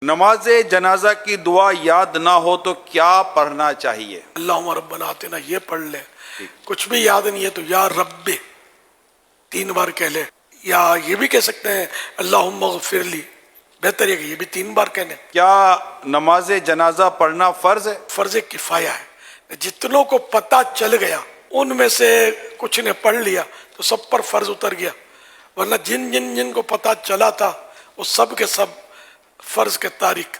نماز جنازہ کی دعا یاد نہ ہو تو کیا پڑھنا چاہیے؟ اللہم ربنا آتنا یہ پڑھ لے. کچھ بھی یاد نہیں ہے تو یا رب 3 بار کہہ لے، یا یہ بھی کہہ سکتے ہیں اللہم اغفر لی، بہتر ہے کہ یہ بھی 3 بار کہہ لیں. کیا نماز جنازہ پڑھنا فرض ہے؟ فرض کفایہ ہے، جتنوں کو پتہ چل گیا ان میں سے کچھ نے پڑھ لیا تو سب پر فرض اتر گیا، ورنہ جن کو پتہ چلا تھا وہ سب کے سب فرض کے تارک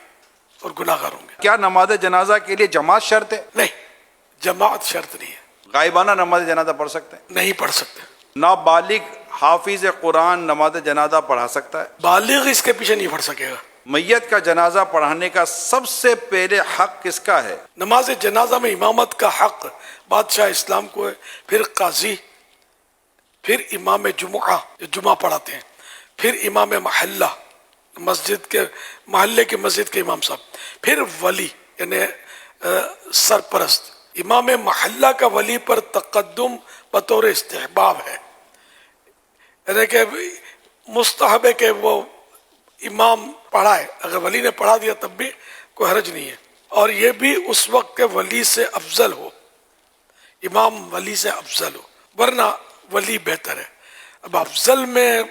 اور گناہ گار ہوں گے. کیا نماز جنازہ کے لیے جماعت شرط ہے؟ نہیں، جماعت شرط نہیں ہے. غائبانہ نماز جنازہ پڑھ سکتے ہیں؟ نہیں پڑھ سکتے. نابالغ حافظ قرآن نماز جنازہ پڑھا سکتا ہے؟ بالغ اس کے پیچھے نہیں پڑھ سکے گا. میت کا جنازہ پڑھانے کا سب سے پہلے حق کس کا ہے؟ نماز جنازہ میں امامت کا حق بادشاہ اسلام کو ہے، پھر قاضی، پھر امام جمعہ جو جمعہ پڑھاتے ہیں، پھر امام محلہ مسجد کے محلے کے مسجد کے امام صاحب، پھر ولی یعنی سرپرست. امام محلہ کا ولی پر تقدم بطور استحباب ہے، یعنی کہ مستحب ہے کہ وہ امام پڑھائے، اگر ولی نے پڑھا دیا تب بھی کوئی حرج نہیں ہے. اور یہ بھی اس وقت کے ولی سے افضل ہو، امام ولی سے افضل ہو، ورنہ ولی بہتر ہے. اب افضل میں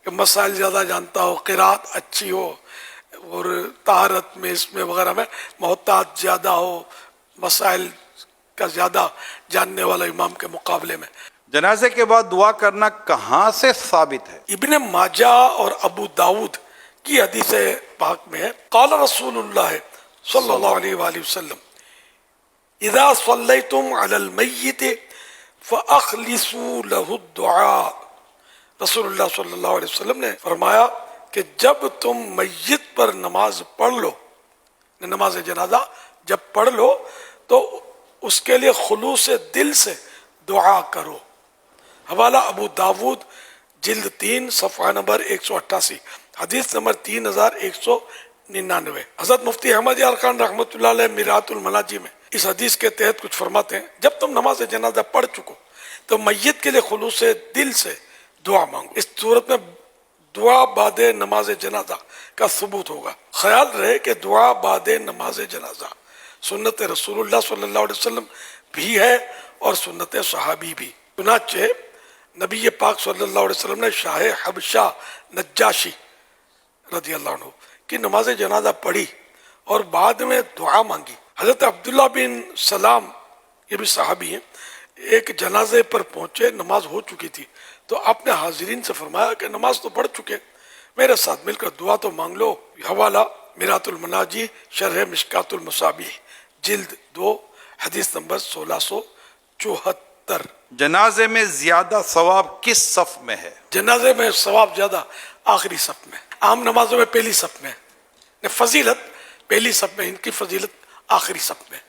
مسائل زیادہ جانتا ہو، قرات اچھی ہو، اور طہارت میں اس میں وغیرہ میں محتاط زیادہ ہو، مسائل کا زیادہ جاننے والا امام کے مقابلے میں. جنازے کے بعد دعا کرنا کہاں سے ثابت ہے؟ ابن ماجہ اور ابو داود کی حدیث پاک میں ہے، قال رسول اللہ صلی اللہ علیہ وآلہ وسلم اذا صلیتم علی المیت فاخلصوا له الدعاء. رسول اللہ صلی اللہ علیہ وسلم نے فرمایا کہ جب تم میت پر نماز پڑھ لو، نماز جنازہ جب پڑھ لو تو اس کے لیے خلوص دل سے دعا کرو. حوالہ ابو داود جلد 3 صفحہ نمبر 188، حدیث نمبر 3199. حضرت مفتی احمد یار خان رحمۃ اللہ علیہ میرات المناجی میں اس حدیث کے تحت کچھ فرماتے ہیں، جب تم نماز جنازہ پڑھ چکو تو میت کے لیے خلوص دل سے دعا مانگو. اس صورت میں دعا بعد نماز جنازہ کا ثبوت ہوگا. خیال رہے کہ دعا بعد نماز جنازہ سنت رسول اللہ صلی اللہ علیہ وسلم بھی ہے اور سنت صحابی بھی. چنانچہ نبی پاک صلی اللہ علیہ وسلم نے شاہ حبشہ نجاشی رضی اللہ عنہ کی نماز جنازہ پڑھی اور بعد میں دعا مانگی. حضرت عبداللہ بن سلام یہ بھی صحابی ہیں، ایک جنازے پر پہنچے، نماز ہو چکی تھی تو آپ نے حاضرین سے فرمایا کہ نماز تو پڑھ چکے، میرے ساتھ مل کر دعا تو مانگ لو. حوالہ میرات المناجی شرح مشکات المصابیح جلد 2 حدیث نمبر 1674. جنازے میں زیادہ ثواب کس صف میں ہے؟ جنازے میں ثواب زیادہ آخری صف میں، عام نمازوں میں پہلی صف میں، فضیلت پہلی صف میں، ان کی فضیلت آخری صف میں.